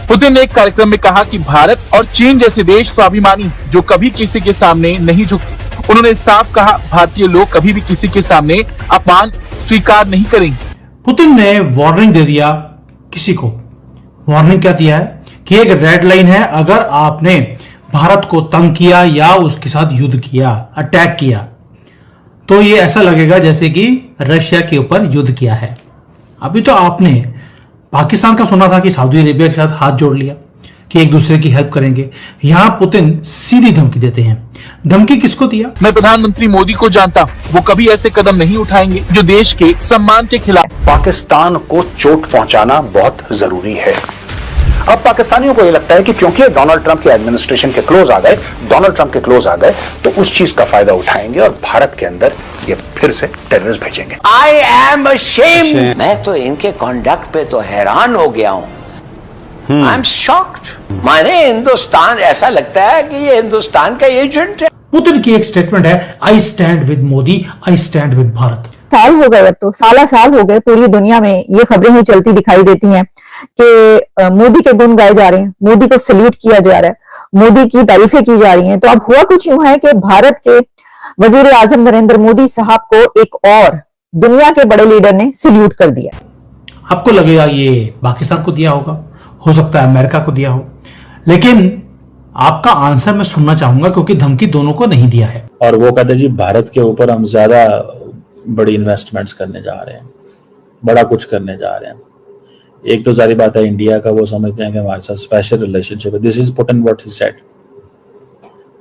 Putin ने एक कार्यक्रम में कहा कि भारत और चीन जैसे देश स्वाभिमानी जो कभी किसी के सामने नहीं झुकते। उन्होंने साफ कहा, भारतीय लोग कभी भी किसी के सामने अपमान स्वीकार नहीं करेंगे। पुतिन ने वार्निंग दे दिया किसी को। वार्निंग क्या दिया है कि एक रेड लाइन है, अगर आपने भारत को तंग किया या उसके साथ युद्ध किया, अटैक किया, तो ये ऐसा लगेगा जैसे कि रशिया के ऊपर युद्ध किया है। अभी तो आपने पाकिस्तान का सुना था कि सऊदी अरेबिया के साथ हाथ जोड़ लिया कि एक दूसरे की हेल्प करेंगे। यहां पुतिन सीधी धमकी देते हैं। धमकी किसको दिया? मैं प्रधानमंत्री मोदी को जानता हूं, वो कभी ऐसे कदम नहीं उठाएंगे जो देश के सम्मान के खिलाफ। पाकिस्तान को चोट पहुंचाना बहुत जरूरी है। अब पाकिस्तानियों को यह लगता है कि क्योंकि डोनाल्ड ट्रंप के एडमिनिस्ट्रेशन के क्लोज आ गए, डोनाल्ड ट्रंप के क्लोज आ गए, तो उस चीज का फायदा उठाएंगे और भारत के अंदर ये फिर से टेररिस्ट भेजेंगे। I am ashamed। मैं तो इनके कॉन्डक्ट पे तो हैरान हो गया हूं। I am shocked. माने हिंदुस्तान, ऐसा लगता है कि ये हिंदुस्तान का एजेंट है। पुतिन की एक स्टेटमेंट है, I stand with Modi, I stand with Bharat. साल हो गए, अब तो साल हो गए, पूरी दुनिया में ये खबरें ही चलती दिखाई देती हैं कि मोदी के गुण गाए जा रहे हैं, मोदी को सल्यूट किया जा रहा है, मोदी की तारीफें की जा रही हैं। तो अब हुआ कुछ यूं है कि भारत के वजीर आजम नरेंद्र मोदी साहब को एक और दुनिया के बड़े लीडर ने सल्यूट कर दिया। आपको लगेगा ये पाकिस्तान को दिया होगा, हो सकता है अमेरिका को दिया हो, लेकिन आपका आंसर मैं सुनना चाहूंगा क्योंकि धमकी दोनों को नहीं दिया है। और वो कहते जी भारत के ऊपर हम ज्यादा बड़ी इन्वेस्टमेंट्स करने जा रहे हैं, बड़ा कुछ करने जा रहे हैं। एक तो जारी बात है इंडिया का, वो समझते हैं कि हमारे साथ स्पेशल रिलेशनशिप है। This is Putin what he said.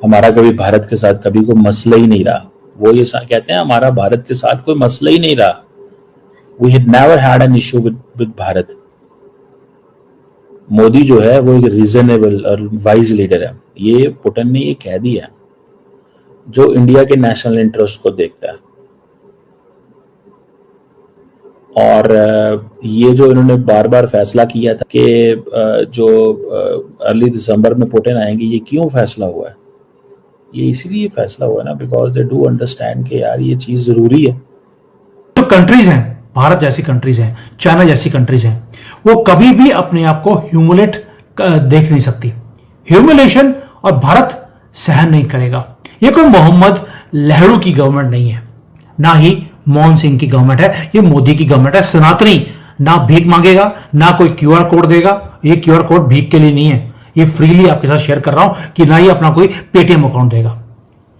हमारा कभी भारत के साथ कभी कोई मसला ही नहीं रहा। वो ये कहते हैं हमारा भारत के साथ कोई मसला ही नहीं रहा। We had never had an issue with Bharat. Modi जो है वो एक रीजनेबल और वाइज लीडर है। ये पुतिन ने ये कह दिया जो इंडिया के नेशनल इंटरेस्ट को देखता है। और ये जो इन्होंने बार बार फैसला किया था कि जो अर्ली दिसंबर में पुतिन आएंगे, ये क्यों फैसला हुआ है? ये इसीलिए फैसला हुआ है ना, बिकॉज दे डू अंडरस्टैंड कि यार ये चीज जरूरी है। जो कंट्रीज हैं, भारत जैसी कंट्रीज हैं, चाइना जैसी कंट्रीज हैं, वो कभी भी अपने आप को ह्यूमिलेट देख नहीं सकती। ह्यूमिलेशन और भारत सहन नहीं करेगा। ये कोई मोहम्मद नेहरू की गवर्नमेंट नहीं है, ना ही मनमोहन सिंह की गवर्नमेंट है, ये मोदी की गवर्नमेंट है। सनातनी ना भीख मांगेगा, ना कोई क्यूआर कोड देगा। ये क्यूआर कोड भीख के लिए नहीं है, ये फ्रीली आपके साथ शेयर कर रहा हूं कि ना ही अपना कोई पेटीएम अकाउंट देगा।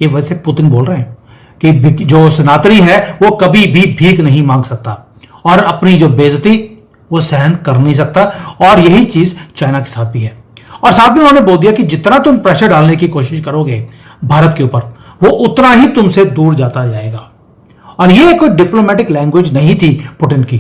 ये वैसे पुतिन बोल रहे हैं कि जो सनातनी है वो कभी भी भीख नहीं मांग सकता और अपनी जो बेइज्जती वो सहन कर नहीं सकता। और यही चीज चाइना के साथ भी है। और साथ में उन्होंने बोल दिया कि जितना तुम प्रेशर डालने की कोशिश करोगे भारत के ऊपर, वो उतना ही तुमसे दूर जाता जाएगा। और ये कोई डिप्लोमेटिक लैंग्वेज नहीं थी पुतिन की,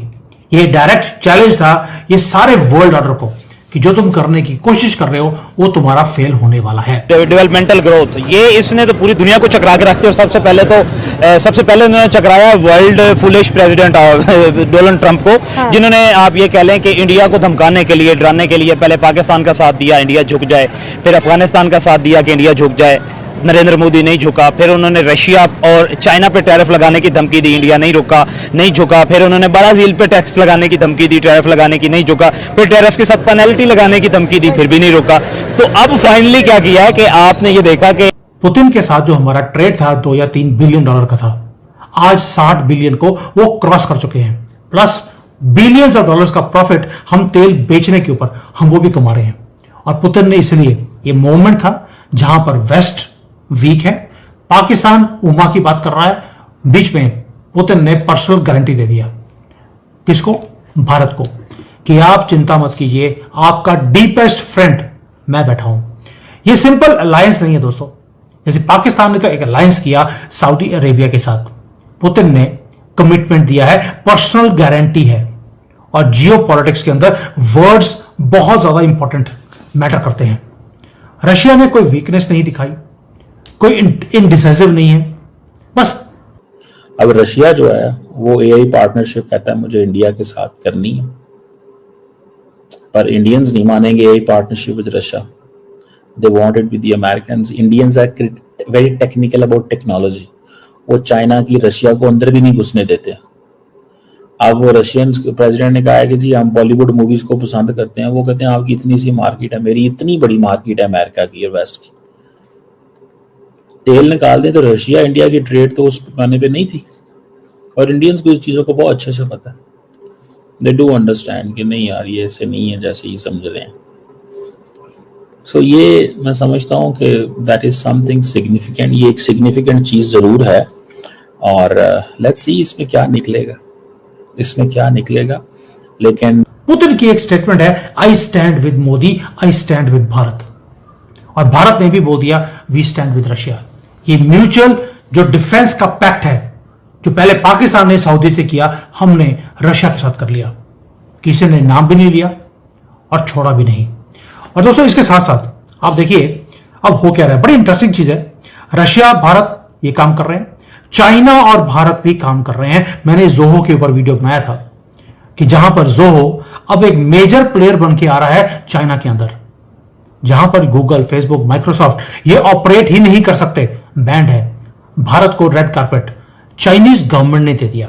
ये डायरेक्ट चैलेंज था ये सारे वर्ल्ड ऑर्डर को कि जो तुम करने की कोशिश कर रहे हो वो तुम्हारा फेल होने वाला है। डेवलपमेंटल ग्रोथ, ये इसने तो पूरी दुनिया को चकरा के रखते। और सबसे पहले उन्होंने चकराया world foolish president Donald Trump को, जिन्होंने आप ये कह लें कि इंडिया को धमकाने के लिए, डराने के लिए पहले पाकिस्तान का साथ दिया इंडिया झुक जाए, फिर अफगानिस्तान का साथ दिया कि इंडिया झुक जाए, नरेंद्र मोदी नहीं झुका। फिर उन्होंने रशिया और चाइना पे टैरिफ लगाने की धमकी दी, इंडिया नहीं झुका। फिर उन्होंने ब्राजील पे टैक्स लगाने की धमकी दी, टैरिफ लगाने की, नहीं झुका। फिर टैरिफ के साथ पेनल्टी लगाने की धमकी दी, फिर भी नहीं रुका। तो अब फाइनली क्या किया है कि आपने ये देखा कि पुतिन के साथ जो हमारा ट्रेड था 2 या 3 बिलियन डॉलर का था, आज 60 बिलियन को वो क्रॉस कर चुके हैं। प्लस बिलियंस ऑफ डॉलर्स का प्रॉफिट हम तेल बेचने के ऊपर हम वो भी कमा रहे हैं। और पुतिन ने इसलिए ये मोमेंट था जहां पर वेस्ट वीक है, पाकिस्तान उमा की बात कर रहा है, बीच में पुतिन ने पर्सनल गारंटी दे दिया किसको? भारत को, कि आप चिंता मत कीजिए, आपका डीपेस्ट फ्रेंड मैं बैठा हूं। ये सिंपल अलायंस नहीं है दोस्तों। जैसे पाकिस्तान ने तो एक अलायंस किया सऊदी अरेबिया के साथ, पुतिन ने कमिटमेंट दिया है, पर्सनल गारंटी है। और जियो पॉलिटिक्स के अंदर वर्ड्स बहुत ज्यादा इंपॉर्टेंट मैटर करते हैं। रशिया ने कोई वीकनेस नहीं दिखाई, कोई इनडिसाइसिव नहीं है, बस। अब रशिया जो है वो एआई पार्टनरशिप कहता है मुझे इंडिया के साथ करनी है, पर इंडियंस नहीं मानेंगे AI partnership with Russia. They want it with the Americans. Indians are very technical about technology. वो चाइना की रशिया को अंदर भी नहीं घुसने देते। अब वो रशियन प्रेसिडेंट ने कहा है कि जी हम बॉलीवुड मूवीज को पसंद करते हैं, वो कहते हैं आपकी इतनी सी मार्केट है, मेरी इतनी बड़ी मार्केट है अमेरिका की और वेस्ट की, तेल निकाल दें तो रशिया इंडिया की ट्रेड तो उस पैमाने पे नहीं थी। और इंडियंस को इस चीज़ों को बहुत अच्छे से पता है, दे डू अंडरस्टैंड कि नहीं यार ये ऐसे नहीं है जैसे ये समझ रहे हैं। सो ये मैं समझता हूँ कि दैट इज समथिंग सिग्निफिकेंट, ये एक सिग्निफिकेंट चीज़ ज़रूर है। और लेट्स सी इसमें क्या निकलेगा, लेकिन पुतिन की एक स्टेटमेंट है, I stand with Modi, I stand with Bharat, और भारत ने भी बोल दिया वी स्टैंड विद रशिया। ये म्यूचुअल जो डिफेंस का पैक्ट है जो पहले पाकिस्तान ने सऊदी से किया, हमने रशिया के साथ कर लिया, किसी ने नाम भी नहीं लिया और छोड़ा भी नहीं। और दोस्तों इसके साथ साथ आप देखिए अब हो क्या रहा है, बड़ी इंटरेस्टिंग चीज है। रशिया भारत ये काम कर रहे हैं, चाइना और भारत भी काम कर रहे हैं। मैंने जोहो के ऊपर वीडियो बनाया था कि जहां पर जोहो अब एक मेजर प्लेयर बन के आ रहा है चाइना के अंदर, जहां पर गूगल, फेसबुक, माइक्रोसॉफ्ट ये ऑपरेट ही नहीं कर सकते, बैंड है। भारत को रेड कारपेट चाइनीज गवर्नमेंट ने दे दिया।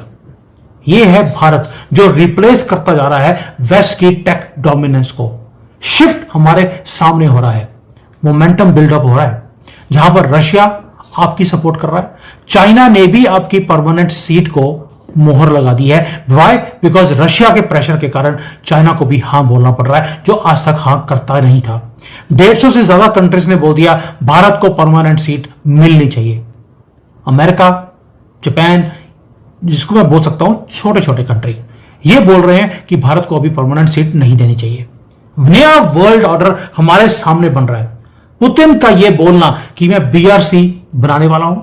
यह है भारत जो रिप्लेस करता जा रहा है वेस्ट की टेक डोमिनेंस को। शिफ्ट हमारे सामने हो रहा है, मोमेंटम बिल्डअप हो रहा है, जहां पर रशिया आपकी सपोर्ट कर रहा है, चाइना ने भी आपकी परमानेंट सीट को मोहर लगा दी है। व्हाई? बिकॉज रशिया के प्रेशर के कारण चाइना को भी हां बोलना पड़ रहा है, जो आज तक हां करता नहीं था। 150 से ज्यादा कंट्रीज ने बोल दिया भारत को परमानेंट सीट मिलनी चाहिए। अमेरिका, जापान, जिसको मैं बोल सकता हूं छोटे छोटे कंट्री, ये बोल रहे हैं कि भारत को अभी परमानेंट सीट नहीं देनी चाहिए। नया वर्ल्ड ऑर्डर हमारे सामने बन रहा है। पुतिन का यह बोलना कि मैं बीआरसी बनाने वाला हूं,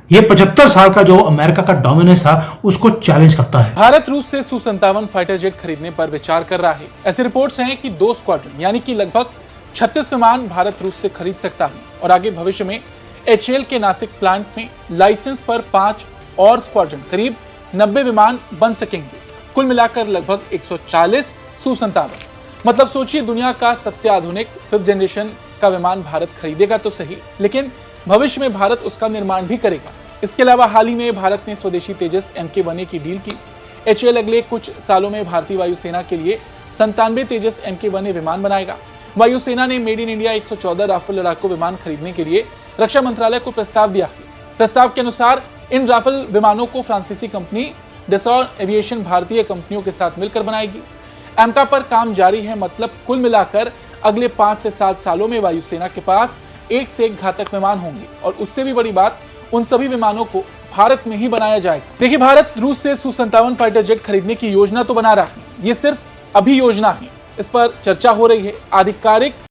ये 75 साल का जो अमेरिका का डोमिनेंस था उसको चैलेंज करता है। भारत रूस से Su-57 फाइटर जेट खरीदने पर विचार कर रहा है। ऐसी रिपोर्ट्स हैं कि 2 स्क्वाड्रन यानी कि लगभग 36 विमान भारत रूस से खरीद सकता है और आगे भविष्य में HAL के नासिक प्लांट में लाइसेंस पर 5 और स्क्वाड्रन करीब 90 विमान बन सकेंगे। कुल मिलाकर लगभग 140 Su-57। मतलब सोचिए दुनिया का सबसे आधुनिक 5th जनरेशन का विमान भारत खरीदेगा तो सही, लेकिन भविष्य में भारत उसका निर्माण भी करेगा। इसके अलावा हाल ही में भारत ने स्वदेशी तेजस MK-1A की डील की। HAL अगले कुछ सालों में भारतीय वायुसेना के लिए 97 तेजस MK-1A विमान बनाएगा। वायुसेना ने मेड इन इंडिया 114 राफेल लड़ाकू विमान खरीदने के लिए रक्षा मंत्रालय को प्रस्ताव दिया है। प्रस्ताव के अनुसार इन राफेल विमानों को फ्रांसीसी कंपनी डसॉर एविएशन भारतीय कंपनियों के साथ मिलकर बनाएगी। एमका पर काम जारी है, मतलब कुल मिलाकर अगले 5 से 7 सालों में वायुसेना के पास एक से एक घातक विमान होंगे और उससे भी बड़ी बात, उन सभी विमानों को भारत में ही बनाया जाएगा। देखिए, भारत रूस से Su-57 फाइटर जेट खरीदने की योजना तो बना रहा है, ये सिर्फ अभी योजना है, इस पर चर्चा हो रही है। आधिकारिक